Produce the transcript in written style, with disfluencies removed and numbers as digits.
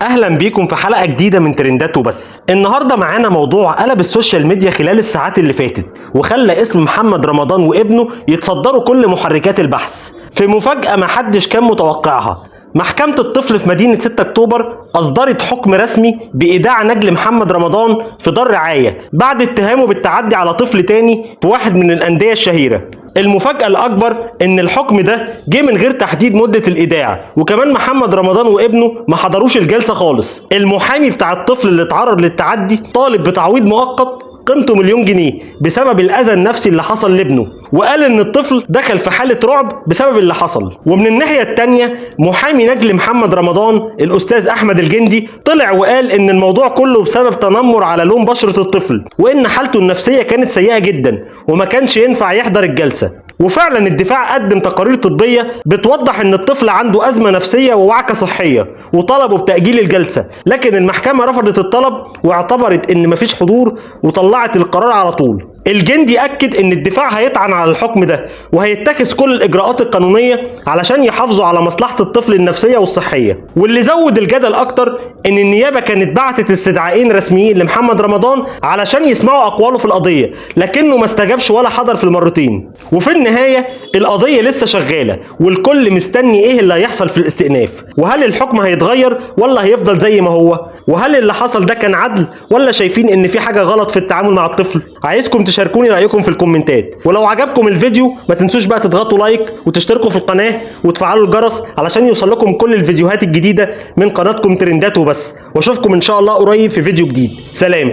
اهلا بيكم في حلقه جديده من ترندات وبس. النهارده معانا موضوع قلب السوشيال ميديا خلال الساعات اللي فاتت وخلى اسم محمد رمضان وابنه يتصدروا كل محركات البحث في مفاجاه ما حدش كان متوقعها. محكمة الطفل في مدينة 6 أكتوبر أصدرت حكم رسمي بإيداع نجل محمد رمضان في دار رعاية بعد اتهامه بالتعدي على طفل تاني في واحد من الأندية الشهيرة. المفاجأة الأكبر إن الحكم ده جه من غير تحديد مدة الإيداع، وكمان محمد رمضان وابنه ما حضروش الجلسة خالص. المحامي بتاع الطفل اللي اتعرض للتعدي طالب بتعويض مؤقت قيمته 1,000,000 جنيه بسبب الأذى النفسي اللي حصل لابنه، وقال إن الطفل دخل في حالة رعب بسبب اللي حصل. ومن الناحية التانية محامي نجل محمد رمضان الأستاذ أحمد الجندي طلع وقال إن الموضوع كله بسبب تنمر على لون بشرة الطفل، وإن حالته النفسية كانت سيئة جدا وما كانش ينفع يحضر الجلسة. وفعلا الدفاع قدم تقارير طبية بتوضح ان الطفل عنده أزمة نفسية ووعكة صحية وطلبوا بتأجيل الجلسة، لكن المحكمة رفضت الطلب واعتبرت ان مفيش حضور وطلعت القرار على طول. الجندي أكد ان الدفاع هيطعن على الحكم ده وهيتخذ كل الإجراءات القانونية علشان يحافظوا على مصلحة الطفل النفسية والصحية. واللي زود الجدل أكتر ان النيابة كانت بعتت استدعائين رسميين لمحمد رمضان علشان يسمعوا أقواله في القضية، لكنه ما استجابش ولا حضر في المرتين. وفي النهاية القضية لسه شغالة والكل مستني ايه اللي هيحصل في الاستئناف، وهل الحكم هيتغير ولا هيفضل زي ما هو، وهل اللي حصل ده كان عدل ولا شايفين ان في حاجة غلط في التعامل مع الطفل. عايزكم تشاركوني رأيكم في الكومنتات، ولو عجبكم الفيديو ما تنسوش بقى تضغطوا لايك وتشتركوا في القناة وتفعلوا الجرس علشان يوصل لكم كل الفيديوهات الجديدة من قناتكم ترندات وبس. واشوفكم ان شاء الله قريب في فيديو جديد. سلام.